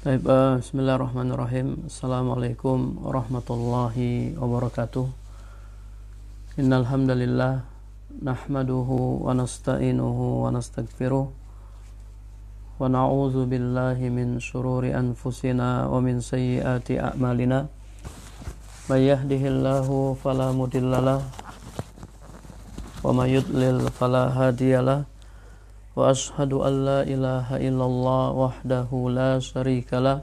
Baik, bismillahirrahmanirrahim. Assalamualaikum warahmatullahi wabarakatuh. Innal hamdalillah nahmaduhu wa nasta'inuhu wa nastaghfiruh wa na'udzu billahi min shururi anfusina wa min sayyiati a'malina. May yahdihillahu fala mudhillalah wa may yudlil fala hadiyalah. Wa ashhadu an la ilaha illallah wahdahu la syarikalah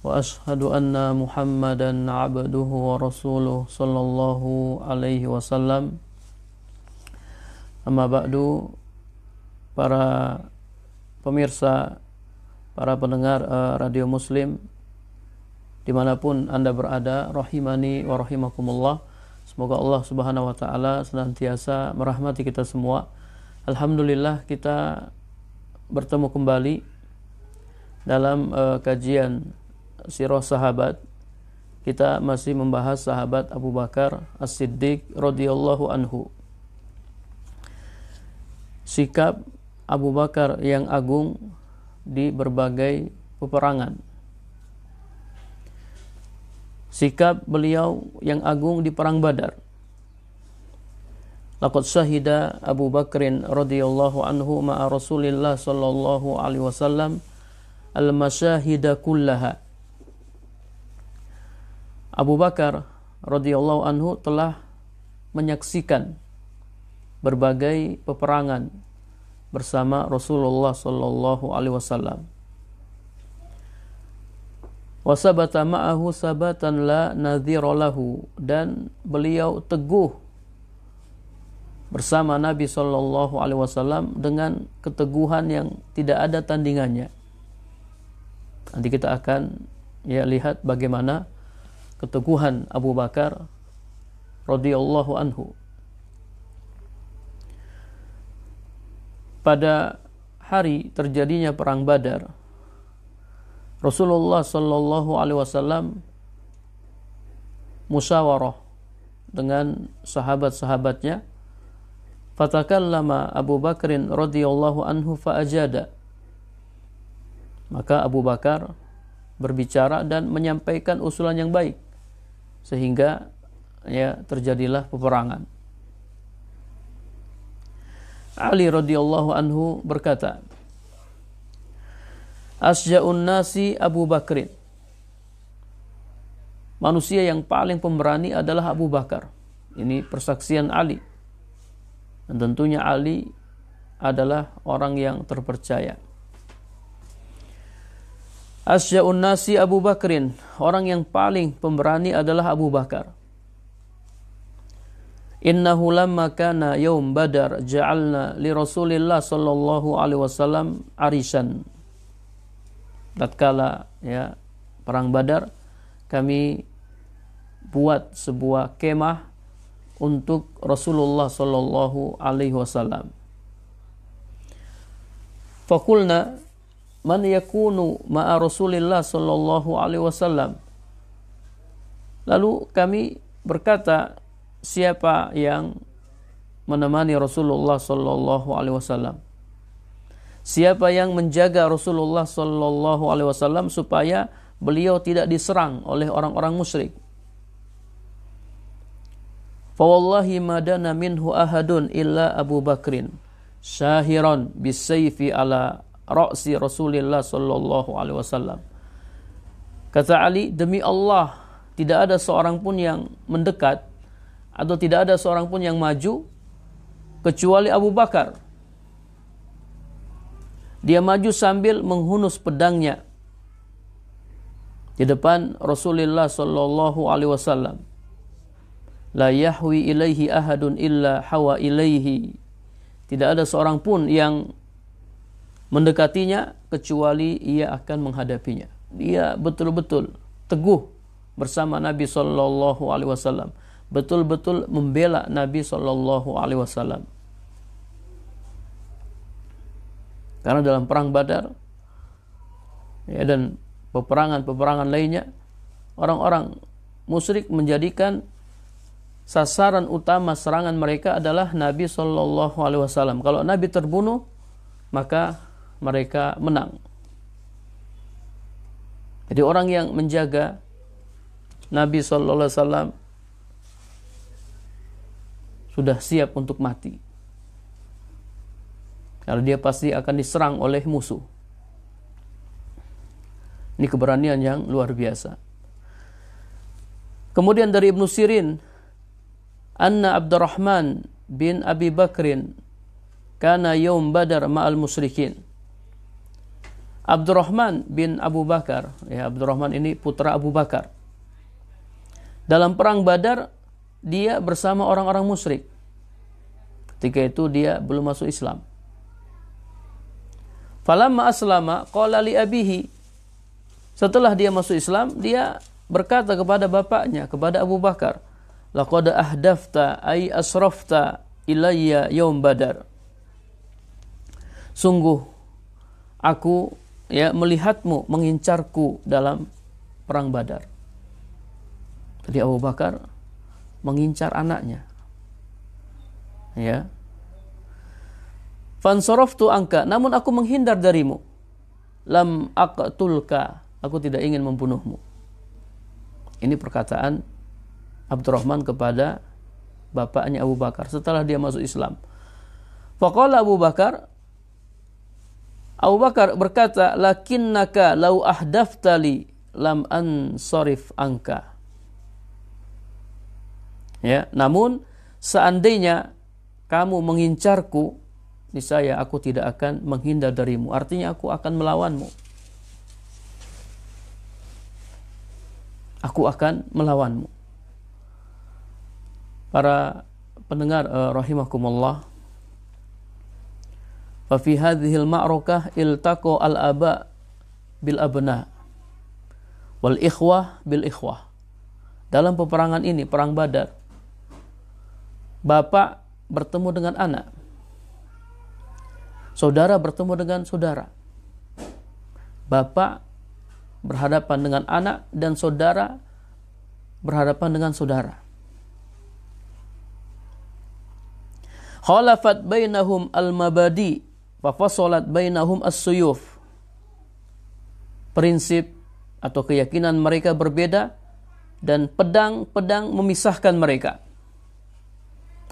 wa ashhadu anna Muhammadan abduhu wa rasuluh sallallahu alaihi wasallam. Amma ba'du, para pemirsa, para pendengar Radio Muslim dimanapun Anda berada, rahimani wa rahimakumullah. Semoga Allah subhanahu wa ta'ala senantiasa merahmati kita semua. Alhamdulillah kita bertemu kembali dalam kajian sirah sahabat. Kita masih membahas sahabat Abu Bakar As-Siddiq radhiyallahu anhu. Sikap Abu Bakar yang agung di berbagai peperangan. Sikap beliau yang agung di perang Badar. Laqad syahida Abu Bakrin radhiyallahu anhu ma'a Rasulillah sallallahu alaihi wasallam al-masyahida kullaha. Abu Bakar radhiyallahu anhu telah menyaksikan berbagai peperangan bersama Rasulullah sallallahu alaihi wasallam. Wa sabata ma'ahu sabatan la nadhira lahu, dan beliau teguh bersama Nabi Shallallahu Alaihi Wasallam dengan keteguhan yang tidak ada tandingannya. Nanti kita akan lihat bagaimana keteguhan Abu Bakar radhiyallahu anhu. Pada hari terjadinya perang Badar, Rasulullah Shallallahu Alaihi Wasallam musyawarah dengan sahabat-sahabatnya. Fatakallama Abu Bakrin radhiyallahu anhu fa'ajada. Maka Abu Bakar berbicara dan menyampaikan usulan yang baik, sehingga terjadilah peperangan. Ali radhiyallahu anhu berkata, Asja'un nasi Abu Bakrin. Manusia yang paling pemberani adalah Abu Bakar. Ini persaksian Ali. Dan tentunya Ali adalah orang yang terpercaya. Asya'un nasi Abu Bakrin. Orang yang paling pemberani adalah Abu Bakar. Innahu lamma kana yaum Badar ja'alna li Rasulillah sallallahu alaihi wasallam arisan. Tatkala perang Badar, kami buat sebuah kemah untuk Rasulullah sallallahu alaihi wasallam. Faqulna man yakunu ma'a Rasulillah sallallahu alaihi wasallam. Lalu kami berkata, siapa yang menemani Rasulullah sallallahu alaihi wasallam? Siapa yang menjaga Rasulullah sallallahu alaihi wasallam supaya beliau tidak diserang oleh orang-orang musyrik? Fawallahi madana minhu ahadun illa Abu Bakrin syahiran bisayfi ala ra'si Rasulillah sallallahu alaihi wasallam. Kata Ali, demi Allah, tidak ada seorang pun yang mendekat atau tidak ada seorang pun yang maju kecuali Abu Bakar. Dia maju sambil menghunus pedangnya di depan Rasulullah sallallahu alaihi wasallam. La yahwi ilaihi ahadun illa hawa ilaihi. Tidak ada seorang pun yang mendekatinya kecuali ia akan menghadapinya. Dia betul-betul teguh bersama Nabi sallallahu alaihi wasallam. Betul-betul membela Nabi sallallahu alaihi wasallam. Karena dalam perang Badar dan peperangan-peperangan lainnya, orang-orang musyrik menjadikan sasaran utama serangan mereka adalah Nabi Shallallahu Alaihi Wasallam. Kalau Nabi terbunuh, maka mereka menang. Jadi orang yang menjaga Nabi SAW sudah siap untuk mati. Karena dia pasti akan diserang oleh musuh. Ini keberanian yang luar biasa. Kemudian dari Ibnu Sirin, anna Abdurrahman bin Abi Bakrin kana yaum Badar ma'al musyrikin. Abdurrahman bin Abu Bakar, ya Abdurrahman ini putra Abu Bakar. Dalam perang Badar dia bersama orang-orang musyrik. Ketika itu dia belum masuk Islam. Falamma aslama qala li abihi. Setelah dia masuk Islam, dia berkata kepada bapaknya, kepada Abu Bakar, laqad ahdafta ay asrafta ilayya yaum Badar. Sungguh aku melihatmu mengincarku dalam perang Badar. Jadi Abu Bakar mengincar anaknya. Ya. Fansaraftu anka, namun aku menghindar darimu. Lam aqtulka, aku tidak ingin membunuhmu. Ini perkataan Abdurrahman kepada bapaknya Abu Bakar setelah dia masuk Islam. Faqala Abu Bakar berkata, lakinnaka law ahdaftali lam ansarif anka. Ya, namun seandainya kamu mengincarku, niscaya aku tidak akan menghindar darimu. Artinya aku akan melawanmu. Aku akan melawanmu. Para pendengar rahimakumullah, fa fi hadhil ma'rakah iltaqo al-aba bil abna wal ikhwah bil ikhwah. Dalam peperangan ini, perang Badar, bapak bertemu dengan anak, saudara bertemu dengan saudara. Bapak berhadapan dengan anak dan saudara berhadapan dengan saudara. Khalafat bainahum al-mabadi fa fasalat bainahum as-suyuf. Prinsip atau keyakinan mereka berbeda dan pedang-pedang memisahkan mereka.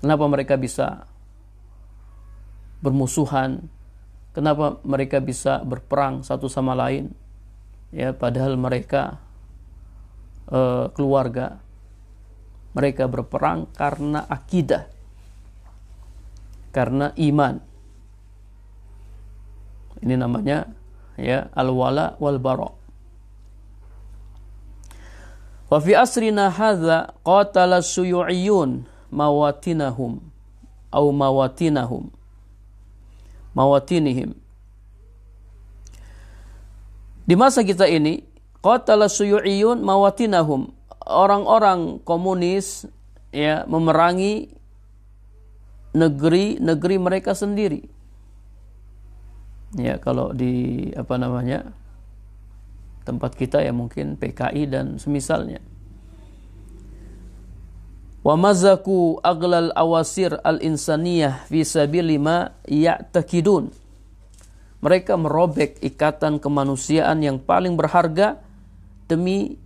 Kenapa mereka bisa bermusuhan? Kenapa mereka bisa berperang satu sama lain? Ya, padahal mereka keluarga. Mereka berperang karena akidah, karena iman. Ini namanya al-wala wal bara. Wa fi asrina hadza qatala suyu'iyun mawatinahum mawatinihim. Di masa kita ini, qatala suyu'iyun mawatinahum, orang-orang komunis memerangi negeri mereka sendiri. Ya, kalau di tempat kita mungkin PKI dan semisalnya. Wa mazaku aglal awasir al-insaniyah fi sabili ma ya'taqidun. Mereka merobek ikatan kemanusiaan yang paling berharga demi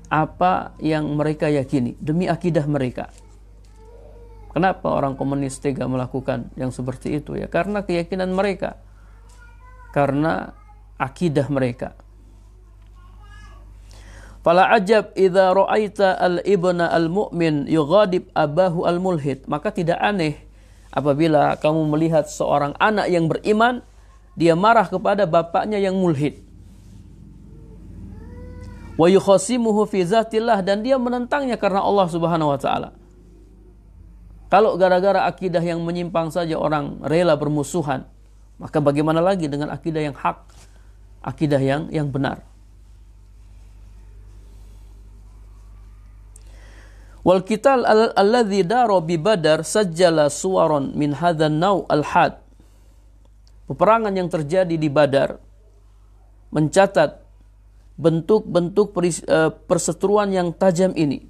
apa yang mereka yakini, demi akidah mereka. Kenapa orang komunis tega melakukan yang seperti itu? Ya, karena keyakinan mereka, karena akidah mereka. Fala ajab idza ra'aita al-ibna al-mu'min yughadib abahu al-mulhid. Maka tidak aneh apabila kamu melihat seorang anak yang beriman, dia marah kepada bapaknya yang mulhid. Wa yukhasimuhu fi zatillah, dan dia menentangnya karena Allah Subhanahu wa taala. Kalau gara-gara akidah yang menyimpang saja orang rela bermusuhan, maka bagaimana lagi dengan akidah yang hak, akidah yang benar. Wal qital alladzi dara bi Badar sajjala suwaran min hadzal naw al-had. Peperangan yang terjadi di Badar mencatat bentuk-bentuk perseteruan yang tajam ini.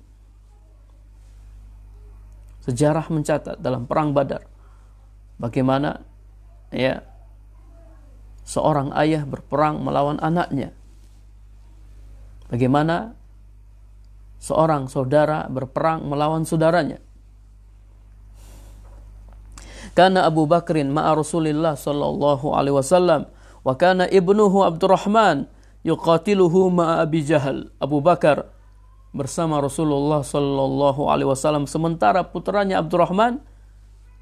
Sejarah mencatat dalam perang Badar bagaimana seorang ayah berperang melawan anaknya. Bagaimana seorang saudara berperang melawan saudaranya. Kana Abu Bakrin ma'a Rasulillah sallallahu alaihi wasallam wa kana ibnuhu Abdurrahman yuqatiluhu ma'a Abi Jahal. Abu Bakar bersama Rasulullah sallallahu alaihi wasallam, sementara putranya Abdurrahman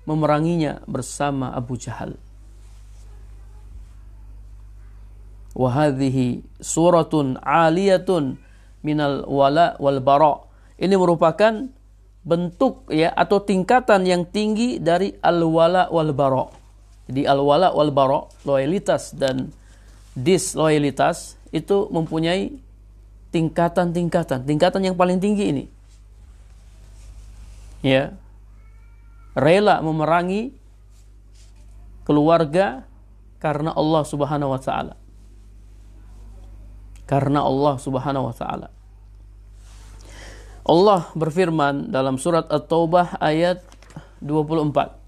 memeranginya bersama Abu Jahal. Wa hadhihi suratun 'aliyatun minal wala wal bara. Ini merupakan bentuk ya atau tingkatan yang tinggi dari al wala wal bara. Jadi al wala wal bara, loyalitas dan disloyalitas itu mempunyai tingkatan-tingkatan. Tingkatan yang paling tinggi ini, ya, rela memerangi keluarga karena Allah Subhanahu wa taala. Karena Allah Subhanahu wa taala. Allah berfirman dalam surat At-Taubah ayat 24.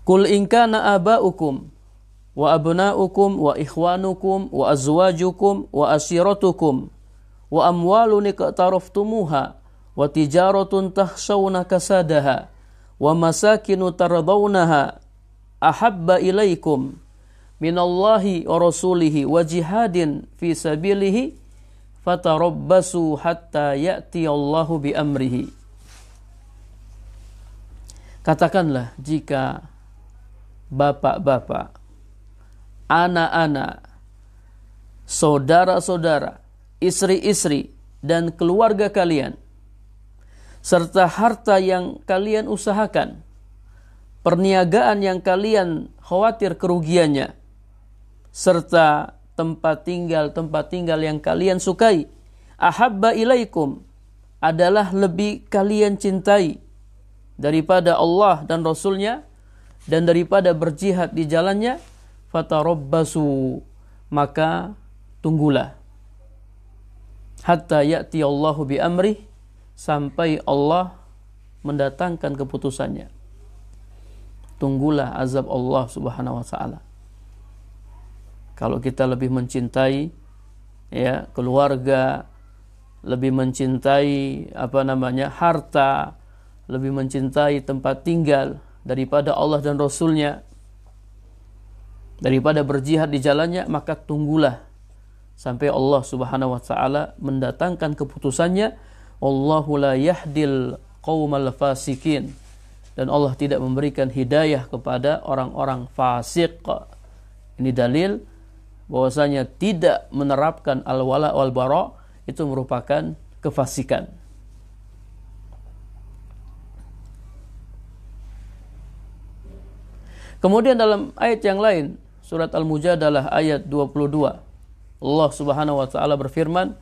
Qul in kana aba'ukum wa abna'ukum wa ikhwanukum wa azwajukum wa ashiratukum wa amwalun iqtaraftumuha wa tijaratun takhshawna kasadaha wa masakinu tardawnaha ahabba ilaikum minallahi wa rasulihi wa jihadin fi sabilihi fatarabbasu hatta ya'tiyallahu bi amrihi. Katakanlah, jika bapak-bapak, anak-anak, saudara-saudara, istri-istri dan keluarga kalian serta harta yang kalian usahakan, perniagaan yang kalian khawatir kerugiannya, serta tempat tinggal yang kalian sukai, ahabba ilaikum, adalah lebih kalian cintai daripada Allah dan Rasulnya dan daripada berjihad di jalannya, fatarabbasu, maka tunggulah, hatta ya'ti Allahu bi amrih, sampai Allah mendatangkan keputusannya. Tunggulah azab Allah Subhanahu wa taala. Kalau kita lebih mencintai ya keluarga, lebih mencintai harta, lebih mencintai tempat tinggal daripada Allah dan Rasulnya, daripada berjihad di jalannya, maka tunggulah sampai Allah Subhanahu wa taala mendatangkan keputusannya. Wallahu la yahdil qaumal fasikin, dan Allah tidak memberikan hidayah kepada orang-orang fasik. Ini dalil bahwasanya tidak menerapkan al-wala wal bara itu merupakan kefasikan. Kemudian dalam ayat yang lain, surat Al-Mujadalah ayat 22, Allah Subhanahu wa taala berfirman,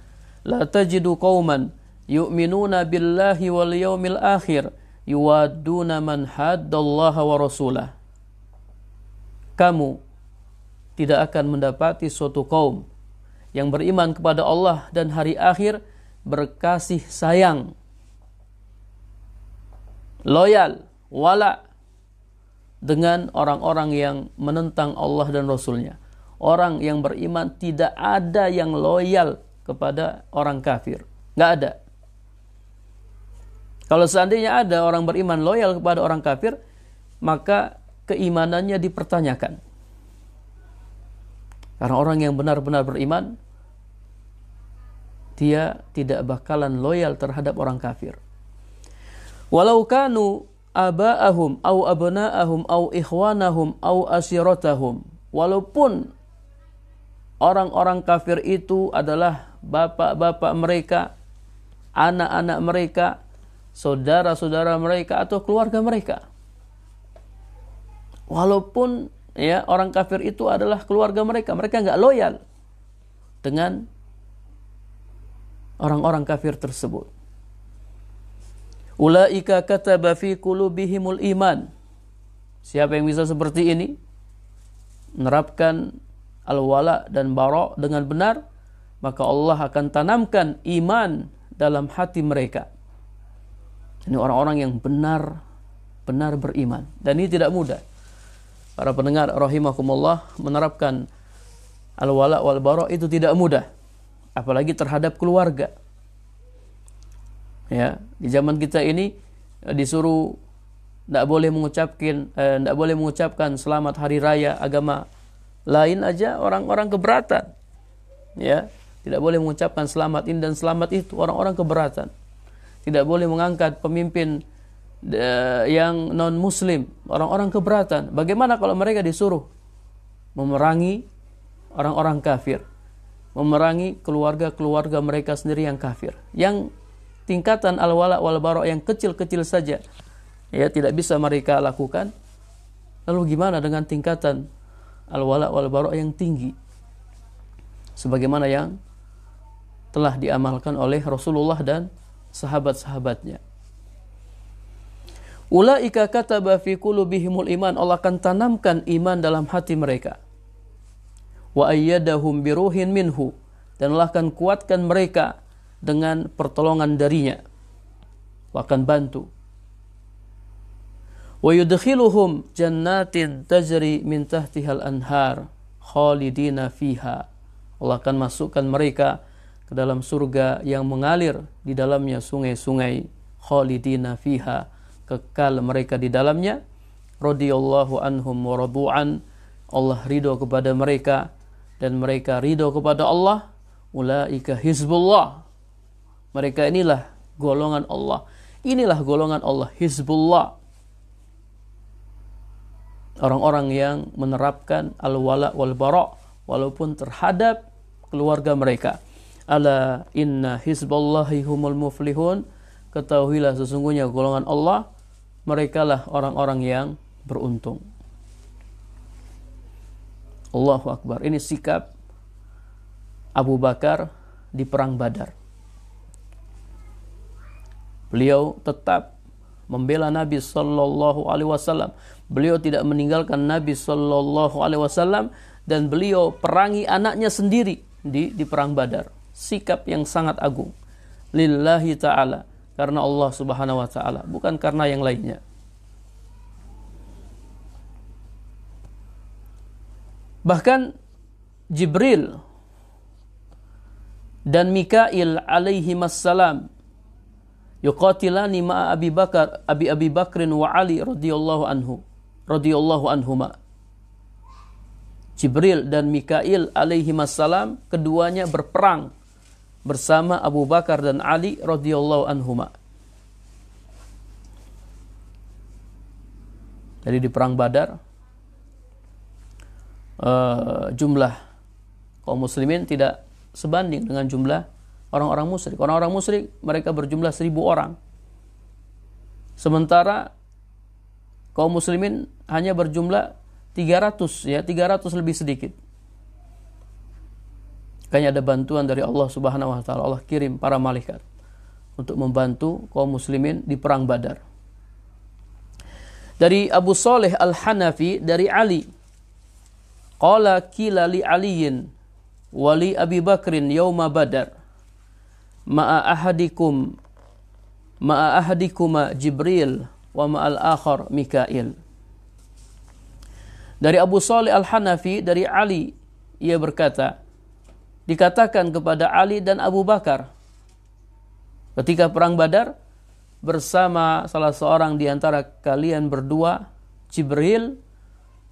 la tajidu qauman yu'minuna billahi wal yaumil akhir yuwadduna man haddallaha wa rasulah. Kamu tidak akan mendapati suatu kaum yang beriman kepada Allah dan hari akhir berkasih sayang, loyal, wala dengan orang-orang yang menentang Allah dan Rasulnya. Orang yang beriman tidak ada yang loyal kepada orang kafir. Nggak ada. Kalau seandainya ada orang beriman loyal kepada orang kafir, maka keimanannya dipertanyakan. Karena orang yang benar-benar beriman, dia tidak bakalan loyal terhadap orang kafir. Walau kanu aba'ahum au abna'ahum au ikhwanahum au asyiratahum, walaupun orang-orang kafir itu adalah bapak-bapak mereka, anak-anak mereka, saudara-saudara mereka atau keluarga mereka. Walaupun ya orang kafir itu adalah keluarga mereka, mereka enggak loyal dengan orang-orang kafir tersebut. Ulaika kataba fi qulubihimul iman. Siapa yang bisa seperti ini, menerapkan al-wala dan bara dengan benar, maka Allah akan tanamkan iman dalam hati mereka. Ini orang-orang yang benar-benar beriman. Dan ini tidak mudah. Para pendengar rahimakumullah, menerapkan al-wala wal bara itu tidak mudah. apalagi terhadap keluarga. Ya, di zaman kita ini disuruh tidak boleh mengucapkan selamat hari raya agama lain aja, orang-orang keberatan. Ya, tidak boleh mengucapkan selamat ini dan selamat itu, orang-orang keberatan. Tidak boleh mengangkat pemimpin yang non muslim, orang-orang keberatan. Bagaimana kalau mereka disuruh memerangi orang-orang kafir, memerangi keluarga-keluarga mereka sendiri yang kafir, yang tingkatan al-wala wal bara yang kecil-kecil saja ya tidak bisa mereka lakukan, lalu gimana dengan tingkatan al-wala wal bara yang tinggi sebagaimana yang telah diamalkan oleh Rasulullah dan sahabat-sahabatnya. Ulaika kataba fi qulubihimul iman, Allah akan tanamkan iman dalam hati mereka. Wa ayyadahum biruhin minhu, dan Allah akan kuatkan mereka dengan pertolongan darinya. Allah akan bantu. Wa yudkhiluhum jannatin tajri min tahtihal anhar khalidina fiha, Allah akan masukkan mereka ke dalam surga yang mengalir di dalamnya sungai-sungai, khalidina fiha, kekal mereka di dalamnya. Radhiyallahu anhum wa radu'an, Allah ridho kepada mereka dan mereka ridho kepada Allah. Ulaika hizbullah, mereka inilah golongan Allah. Inilah golongan Allah, hizbullah, orang-orang yang menerapkan al-wala wal bara walaupun terhadap keluarga mereka. Ala inna hizballahi humul muflihun, ketahuilah sesungguhnya golongan Allah, merekalah orang-orang yang beruntung. Allahu Akbar. Ini sikap Abu Bakar di perang Badar. Beliau tetap membela Nabi sallallahu alaihi wasallam. Beliau tidak meninggalkan Nabi sallallahu alaihi wasallam dan beliau perangi anaknya sendiri di perang Badar. Sikap yang sangat agung. Lillahi ta'ala, karena Allah Subhanahu wa taala, bukan karena yang lainnya. Bahkan Jibril dan Mikail alaihi wassalam yuqatilani ma'a Abi Bakrin wa Ali radhiyallahu anhuma. Jibril dan Mikail alaihi wassalam keduanya berperang bersama Abu Bakar dan Ali radhiyallahu anhuma. Jadi di perang Badar jumlah kaum muslimin tidak sebanding dengan jumlah orang-orang musyrik. Orang-orang musyrik mereka berjumlah 1000 orang. Sementara kaum muslimin hanya berjumlah 300 lebih sedikit. Kayaknya ada bantuan dari Allah Subhanahu wa taala. Allah kirim para malaikat untuk membantu kaum muslimin di perang Badar. Dari Abu Saleh Al-Hanafi dari Ali, qala qila li Aliyin wa li Abi Bakrin yauma Badar ma'a ahadikuma Jibril wa ma'al akhar Mikail. Dari Abu Saleh Al-Hanafi dari Ali, ia berkata, dikatakan kepada Ali dan Abu Bakar ketika perang Badar, bersama salah seorang di antara kalian berdua Jibril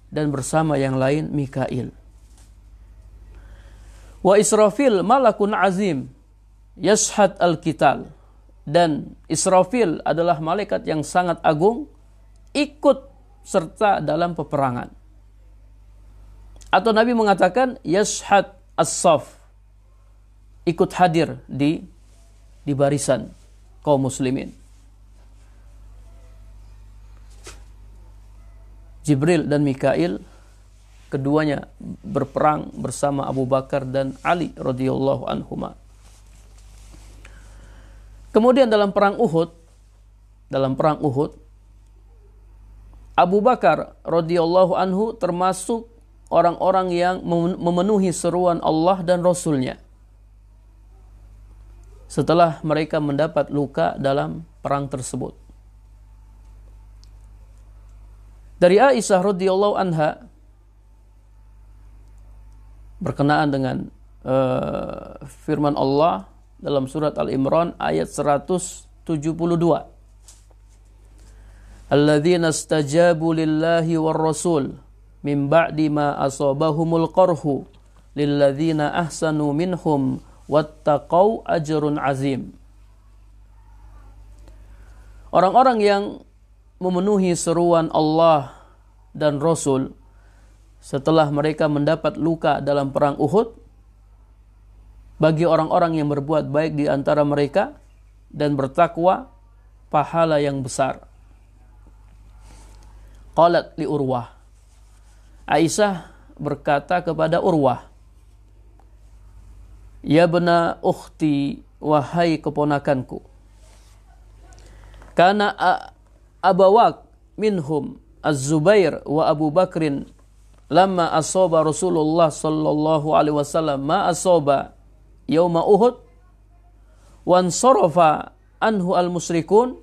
dan bersama yang lain Mikail. Wa Israfil malakun azim yashhad al-qital, dan Israfil adalah malaikat yang sangat agung, ikut serta dalam peperangan. Atau Nabi mengatakan yashhad as-saf, ikut hadir di barisan kaum muslimin. Jibril dan Mikail keduanya berperang bersama Abu Bakar dan Ali radhiyallahu anhuma. Kemudian dalam perang Uhud, Abu Bakar radhiyallahu anhu termasuk orang-orang yang memenuhi seruan Allah dan Rasulnya setelah mereka mendapat luka dalam perang tersebut. Dari Aisyah radhiyallahu anha berkenaan dengan firman Allah dalam surat Al-Imran ayat 172. Alladzina istajabu lillahi war rasul min ba'di ma asabahumul qarhu lilladzina ahsanu minhum wattaqau ajrun azim. Orang-orang yang memenuhi seruan Allah dan Rasul setelah mereka mendapat luka dalam perang Uhud, bagi orang-orang yang berbuat baik di antara mereka dan bertakwa, pahala yang besar. Qalat li Urwah. Aisyah berkata kepada Urwah, ya bena ukhti, wahai keponakanku, kana abawak minhum Az-Zubair wa Abu Bakrin lamma asaba Rasulullah sallallahu alaihi wasallam ma asaba yauma Uhud wan sarafa anhu al-musyrikun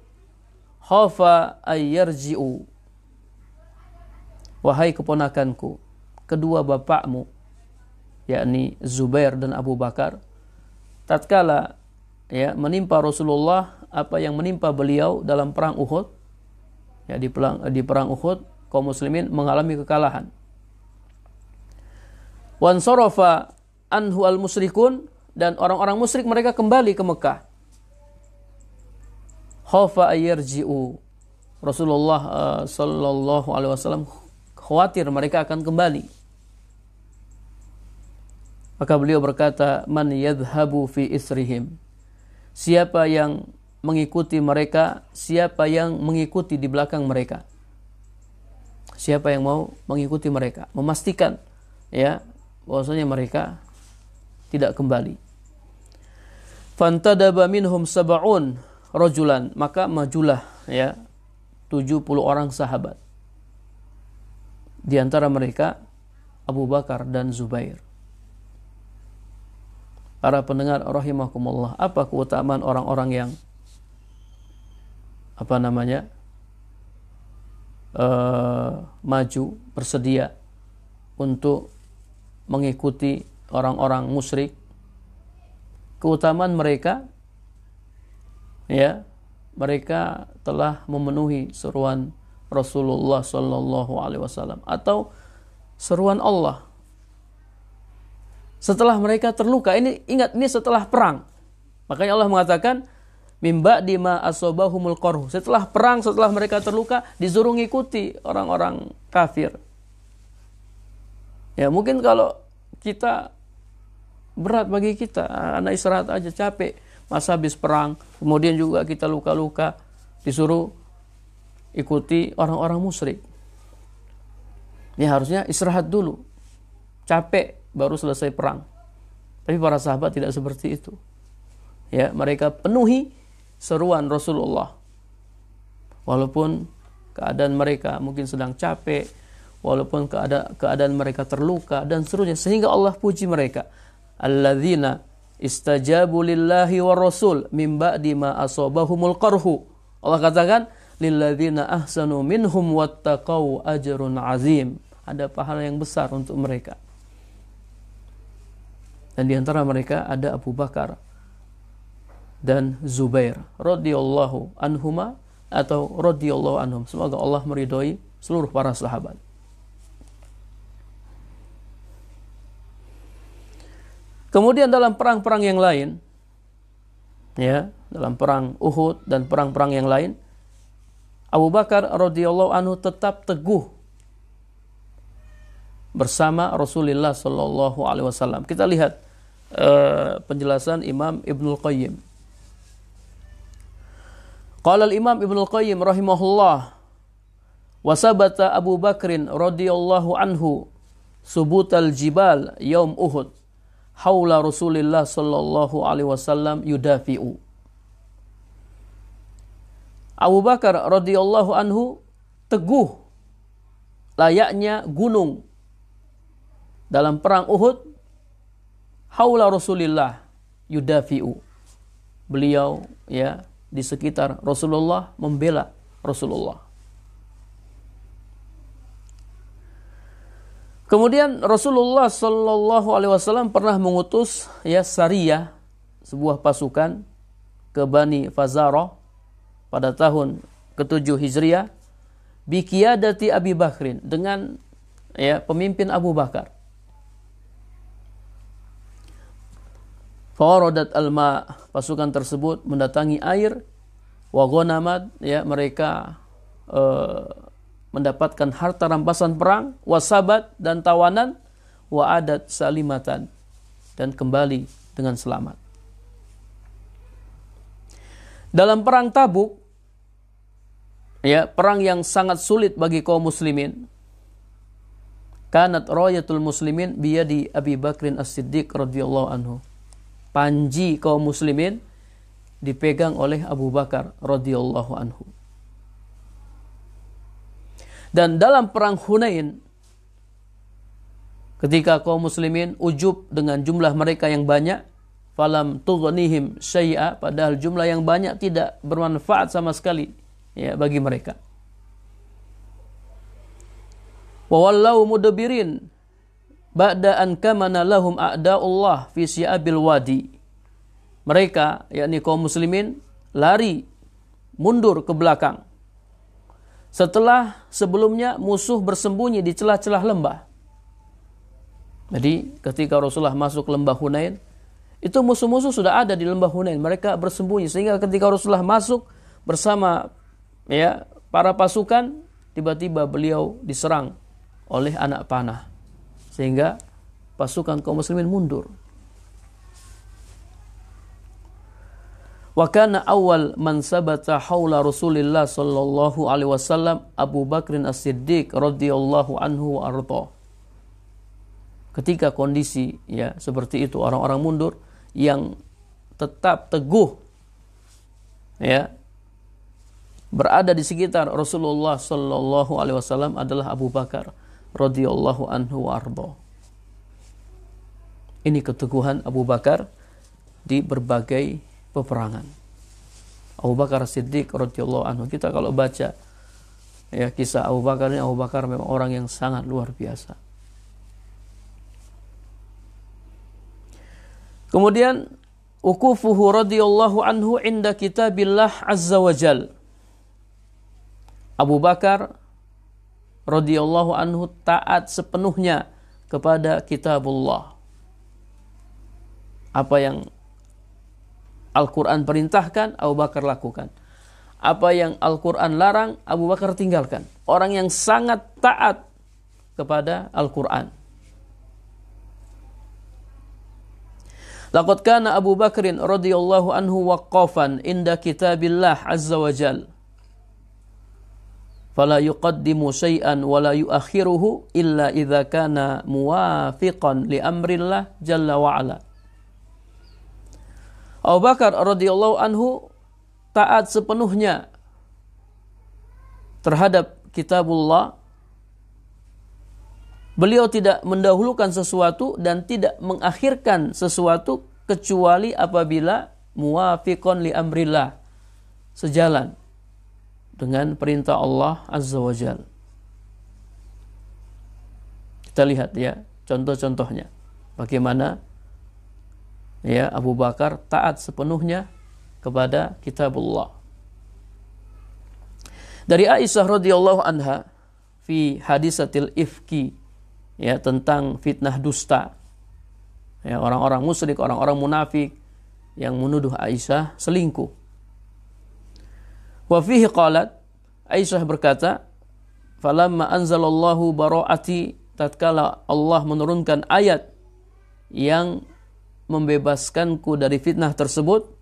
khafa ayyarji'u. Wahai keponakanku, kedua bapakmu, yakni Zubair dan Abu Bakar, tatkala menimpa Rasulullah apa yang menimpa beliau dalam perang Uhud, di perang Uhud kaum muslimin mengalami kekalahan. Wan sarafa anhu al-musyrikun, dan orang-orang musyrik mereka kembali ke Mekah. Khafa ayyarji'u. Rasulullah sallallahu alaihi wasallam khawatir mereka akan kembali. Maka beliau berkata, man yadhhabu fi isrihim. Siapa yang mengikuti mereka, siapa yang mengikuti di belakang mereka. Siapa yang mau mengikuti mereka, memastikan bahwasanya mereka tidak kembali. Fantadaba minhum sab'un rajulan, maka majulah 70 orang sahabat. Di antara mereka Abu Bakar dan Zubair. Para pendengar rahimakumullah, apa keutamaan orang-orang yang maju, bersedia untuk mengikuti orang-orang musyrik? Keutamaan mereka, mereka telah memenuhi seruan Rasulullah sallallahu alaihi wasallam atau seruan Allah. Setelah mereka terluka, ingat ini setelah perang. Makanya Allah mengatakan mim ba'di ma asabahumul qarhu. Setelah perang, setelah mereka terluka, disuruh ngikuti orang-orang kafir. Ya, mungkin kalau kita berat bagi kita, anak istirahat aja, capek, masa habis perang, kemudian juga kita luka-luka, disuruh ikuti orang-orang musyrik. Ya, harusnya istirahat dulu, capek baru selesai perang. Tapi para sahabat tidak seperti itu. Ya, mereka penuhi seruan Rasulullah. Walaupun keadaan mereka mungkin sedang capek, walaupun keadaan mereka terluka dan seterusnya, sehingga Allah puji mereka. Alladzina istajabu lillahi war rasul min ba'di ma asabahumul qarhu. Allah katakan lilladzina ahsanu minhum wattaqau ajrun azim. Ada pahala yang besar untuk mereka. Dan di antara mereka ada Abu Bakar dan Zubair radhiyallahu anhuma atau radhiyallahu anhum. Semoga Allah meridhoi seluruh para sahabat. Kemudian dalam perang-perang yang lain, dalam perang Uhud dan perang-perang yang lain, Abu Bakar radhiyallahu anhu tetap teguh bersama Rasulullah sallallahu alaihi wasallam. Kita lihat penjelasan Imam Ibnul Qayyim. Qala al-Imam Ibnul Qayyim rahimahullah, wa sabata Abu Bakrin radhiyallahu anhu subutal jibal yaum Uhud haula Rasulillah sallallahu alaihi wasallam yudafi'u. Abu Bakar radhiyallahu anhu teguh layaknya gunung dalam perang Uhud haula Rasulillah yudafi'u. Beliau di sekitar Rasulullah membela Rasulullah. Kemudian Rasulullah Shallallahu Alaihi Wasallam pernah mengutus sariyah, sebuah pasukan ke Bani Fazarah pada tahun ke-7 Hijriah, biqiyadati Abi Bakrin, dengan pemimpin Abu Bakar. Fawaradat al-ma, pasukan tersebut mendatangi air, wa ghanamat, mereka mendapatkan harta rampasan perang, wasabat, dan tawanan, wa adat salimatan, dan kembali dengan selamat. Dalam perang Tabuk, perang yang sangat sulit bagi kaum muslimin, kanat rayatul muslimin biyadi Abi Bakrin As-Siddiq radhiyallahu anhu. Panji kaum muslimin dipegang oleh Abu Bakar radhiyallahu anhu. Dan dalam perang Hunain, ketika kaum muslimin ujub dengan jumlah mereka yang banyak, falam tughnihim syai'a, padahal jumlah yang banyak tidak bermanfaat sama sekali bagi mereka. Wa wallau mudbirin ba'da an kamana lahum a'da'ullah fi syi'abil wadi. Mereka, yakni kaum muslimin, lari mundur ke belakang setelah sebelumnya musuh bersembunyi di celah-celah lembah. Jadi ketika Rasulullah masuk lembah Hunain, itu musuh-musuh sudah ada di lembah Hunain, mereka bersembunyi, sehingga ketika Rasulullah masuk bersama para pasukan, tiba-tiba beliau diserang oleh anak panah, sehingga pasukan kaum muslimin mundur. Wa kana awal man sabata haula Rasulillah sallallahu alaihi wasallam Abu Bakrin As-Siddiq radhiyallahu anhu wa arda. Ketika kondisi seperti itu, orang-orang mundur, yang tetap teguh berada di sekitar Rasulullah sallallahu alaihi wasallam adalah Abu Bakar radhiyallahu anhu wa arda. Ini keteguhan Abu Bakar di berbagai peperangan. Abu Bakar Siddiq radhiyallahu anhu, kita kalau baca kisah Abu Bakar ini, Abu Bakar memang orang yang sangat luar biasa. Kemudian ukufuhu radhiyallahu anhu inda kitabillah azza wa jal. Abu Bakar radhiyallahu anhu taat sepenuhnya kepada kitabullah. Apa yang Al-Quran perintahkan, Abu Bakar lakukan. Apa yang Al-Quran larang, Abu Bakar tinggalkan. Orang yang sangat taat kepada Al-Quran. Laqad kana Abu Bakrin radhiyallahu anhu waqafan inda kitabillah azza wa jal. Fala yuqaddimu syai'an wa la yuakhiruhu illa idza kana muwafiqan li amrillah jalla wa ala. Abu Bakar radhiyallahu anhu taat sepenuhnya terhadap kitabullah. Beliau tidak mendahulukan sesuatu dan tidak mengakhirkan sesuatu kecuali apabila muwafiqan li amrillah, sejalan dengan perintah Allah azza wa jalla. Kita lihat contoh-contohnya bagaimana Abu Bakar taat sepenuhnya kepada kitabullah. Dari Aisyah radhiyallahu anha fi hadisatil ifki, tentang fitnah dusta, orang-orang musyrik, orang-orang munafik yang menuduh Aisyah selingkuh. Wa fihi qalat, Aisyah berkata, falamma anzalallahu bara'ati, tatkala Allah menurunkan ayat yang membebaskanku dari fitnah tersebut,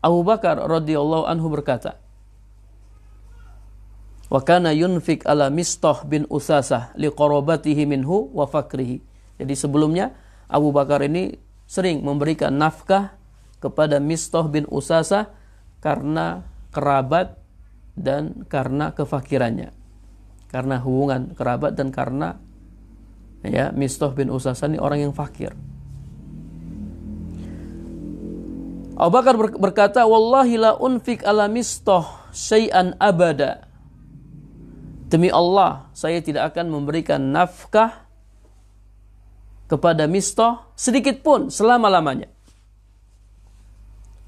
Abu Bakar radhiyallahu anhu berkata, wa kana yunfik ala Mistah bin Usasah liqarabatihi minhu wa fakrihi. Jadi sebelumnya Abu Bakar ini sering memberikan nafkah kepada Mistah bin Usasah karena kerabat dan karena kefakirannya. Karena hubungan kerabat dan karena Mistah bin Usasah ini orang yang fakir. Abu Bakar berkata, wallahi la unfik ala Mistah syai'an abada. Demi Allah, saya tidak akan memberikan nafkah kepada Mistah sedikit pun selama-lamanya.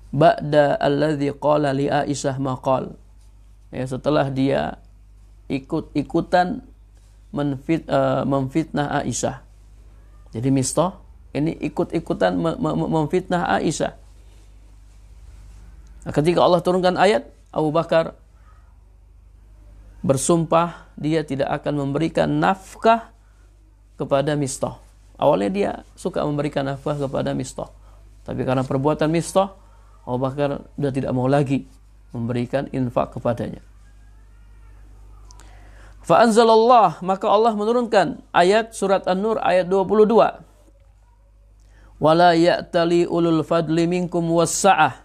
Ba'da alladzi qala li Aisyah maqal. Ya, setelah dia ikut-ikutan memfitnah Aisyah. Jadi Mistah ini ikut-ikutan memfitnah Aisyah. Nah, ketika Allah turunkan ayat, Abu Bakar bersumpah dia tidak akan memberikan nafkah kepada Mistah. Awalnya dia suka memberikan nafkah kepada Mistah, tapi karena perbuatan Mistah, Abu Bakar sudah tidak mau lagi memberikan infak kepadanya. Fa'anzalallah, maka Allah menurunkan ayat surat An-Nur ayat 22. Wala ya'tali ulul fadli minkum wassa'ah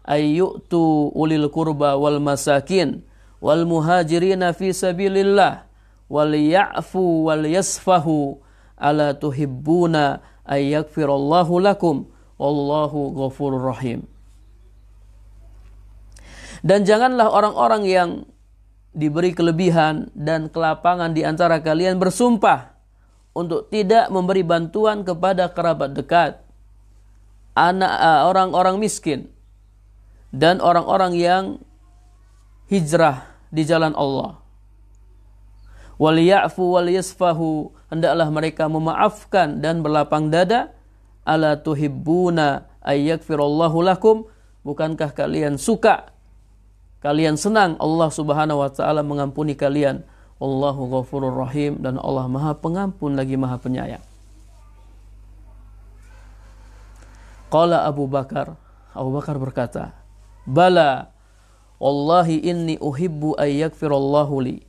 ayyu'tu ulil qurba wal masakin wal muhajirina fi sabilillah wal ya'fu wal yasfahu ala tuhibbuna ayyakfirallahu lakum wallahu ghafurur rahim. Dan janganlah orang-orang yang diberi kelebihan dan kelapangan di antara kalian bersumpah untuk tidak memberi bantuan kepada kerabat dekat, orang-orang miskin, dan orang-orang yang hijrah di jalan Allah. Wal ya'fu wal yasfahu, hendaklah mereka memaafkan dan berlapang dada. Ala tuhibbuna ayyakfirallahu lakum, bukankah kalian suka, kalian senang Allah Subhanahu wa taala mengampuni kalian? Wallahu ghafurur rahim, dan Allah Maha Pengampun lagi Maha Penyayang. Qala Abu Bakar berkata, bala wallahi inni uhibbu ayyakfirallahu li.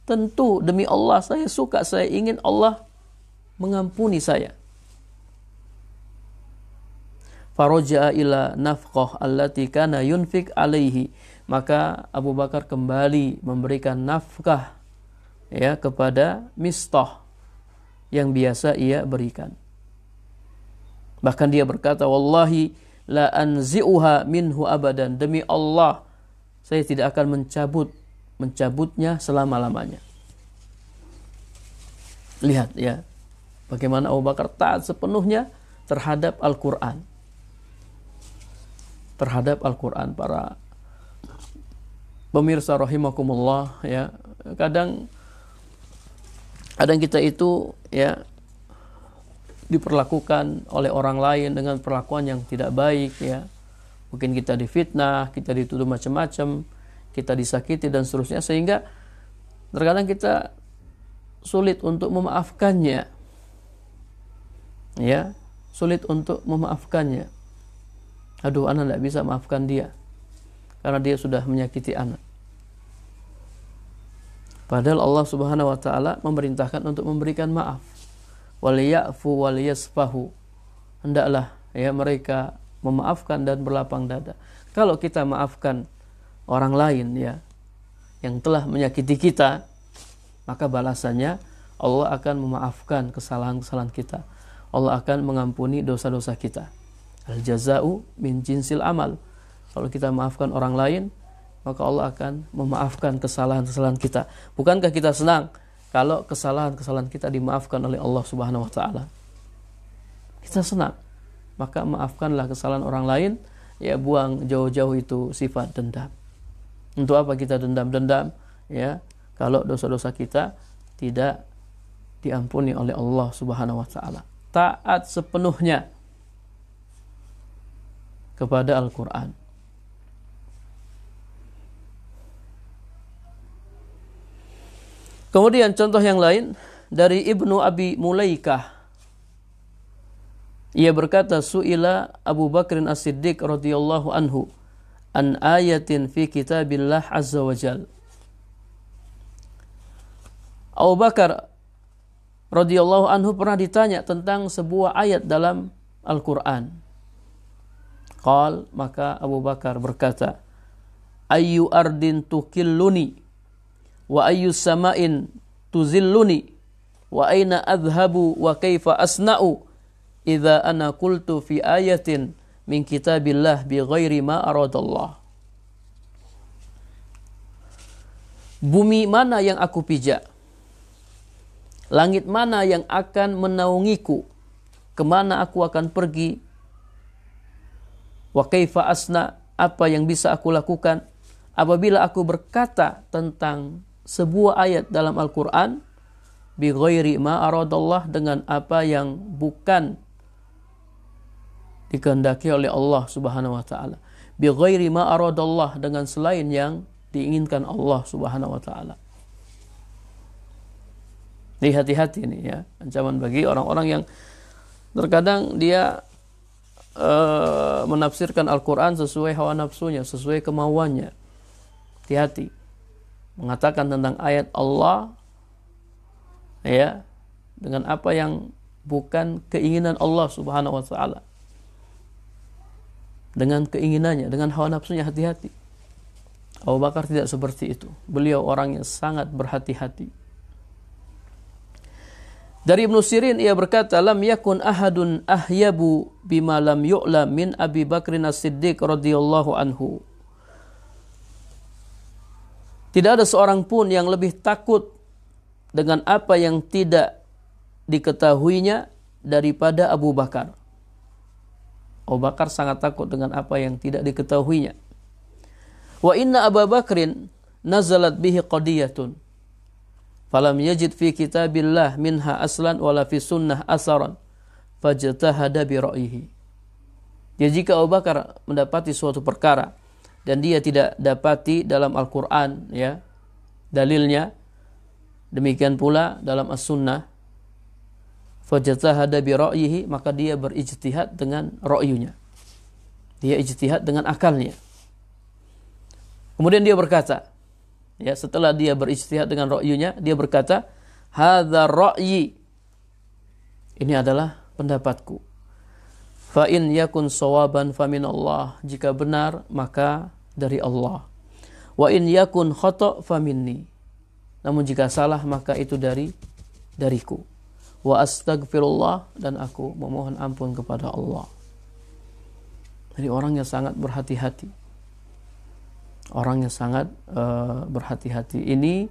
Tentu demi Allah saya suka, saya ingin Allah mengampuni saya. Faraja'a ila nafqah allati kana yunfik alaihi, maka Abu Bakar kembali memberikan nafkah ya kepada Mistah yang biasa ia berikan. Bahkan dia berkata, wallahi la anzi'uha minhu abadan, demi Allah saya tidak akan mencabutnya selama-lamanya. Lihat ya, bagaimana Abu Bakar taat sepenuhnya terhadap Al-Quran. Terhadap Al-Quran. Para pemirsa rahimakumullah ya, kadang kita itu ya diperlakukan oleh orang lain dengan perlakuan yang tidak baik ya. Mungkin kita difitnah, kita dituduh macam-macam, kita disakiti dan seterusnya, sehingga terkadang kita sulit untuk memaafkannya. Ya, sulit untuk memaafkannya. Aduh, anak tidak bisa maafkan dia karena dia sudah menyakiti anak. Padahal Allah Subhanahu wa taala memerintahkan untuk memberikan maaf. Wal ya'fu wal yasfahu. Hendaklah ya mereka memaafkan dan berlapang dada. Kalau kita maafkan orang lain ya yang telah menyakiti kita, maka balasannya Allah akan memaafkan kesalahan-kesalahan kita. Allah akan mengampuni dosa-dosa kita. Al jaza'u min jinsil amal. Kalau kita maafkan orang lain, maka Allah akan memaafkan kesalahan-kesalahan kita. Bukankah kita senang kalau kesalahan-kesalahan kita dimaafkan oleh Allah Subhanahu wa taala? Kita senang. Maka maafkanlah kesalahan orang lain, ya buang jauh-jauh itu sifat dendam. Untuk apa kita dendam-dendam ya kalau dosa-dosa kita tidak diampuni oleh Allah Subhanahu wa taala? Taat sepenuhnya kepada Al-Qur'an. Kemudian contoh yang lain dari Ibnu Abi Mulaikah. Ia berkata, su'ila Abu Bakrin As-Siddiq radhiyallahu anhu an ayatin fi kitabillah azza wa jal. Abu Bakar radhiyallahu anhu pernah ditanya tentang sebuah ayat dalam Al-Quran. Qal, maka Abu Bakar berkata, ayyu ardin tukilluni wa ayyu sama'in tuzilluni wa aina adhabu wa kaifa asna'u idza ana qultu fi ayatin min kitabillah bi ghairi ma aradallah. Bumi mana yang aku pijak? Langit mana yang akan menaungiku kemana aku akan pergi, wa kaifa asna, apa yang bisa aku lakukan apabila aku berkata tentang sebuah ayat dalam Al-Quran, bi ghairi ma aradallah, dengan apa yang bukan dikehendaki oleh Allah Subhanahu wa taala. Bi ghairi ma aradallah, dengan selain yang diinginkan Allah Subhanahu wa taala. Ini hati-hati nih ya, ancaman bagi orang-orang yang terkadang dia menafsirkan Al-Quran sesuai hawa nafsunya, sesuai kemauannya. Hati-hati mengatakan tentang ayat Allah ya dengan apa yang bukan keinginan Allah Subhanahu wa taala, dengan keinginannya, dengan hawa nafsunya. Hati-hati. Abu Bakar tidak seperti itu. Beliau orang yang sangat berhati-hati. Dari Ibnu Sirin ia berkata, lam yakun ahadun ahyabu bima lam yu'lam min Abi Bakrin As-Siddiq radhiyallahu anhu. Tidak ada seorang pun yang lebih takut dengan apa yang tidak diketahuinya daripada Abu Bakar. Abu Bakar sangat takut dengan apa yang tidak diketahuinya. Wa inna Abu Bakrin nazalat bihi qadiyatun falam yajid fi kitabillah minha aslan wala fi sunnah asaran fajtahada bi ra'yihi. Jadi jika Abu Bakar mendapati suatu perkara dan dia tidak dapati dalam Al-Quran ya dalilnya, demikian pula dalam As-Sunnah, fajtahada bi ra'yihi, maka dia berijtihad dengan ra'yunya. Dia ijtihad dengan akalnya. Kemudian dia berkata, ya, setelah dia berijtihad dengan ra'yunya, dia berkata, hadza ra'yi, ini adalah pendapatku. Fa in yakun shawaban fa min Allah, jika benar maka dari Allah. Wa in yakun khata' fa minni, namun jika salah maka itu dariku. Wa astaghfirullah, dan aku memohon ampun kepada Allah. Jadi orang yang sangat berhati-hati. Orang yang sangat berhati-hati ini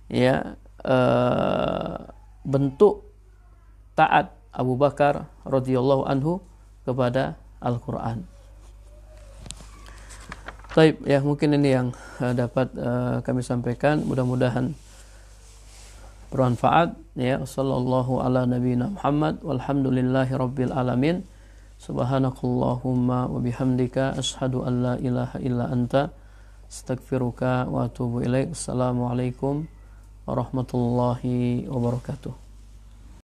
ya bentuk taat Abu Bakar radhiyallahu anhu kepada Al-Quran. Baik, ya mungkin ini yang dapat kami sampaikan. Mudah-mudahan bermanfaat ya. Sallallahu ala nabiyina Muhammad walhamdulillahi rabbil alamin. Subhanakallahumma wa bihamdika asyhadu an la ilaha illa anta astaghfiruka wa atubu ilaik. Assalamualaikum warahmatullahi wabarakatuh.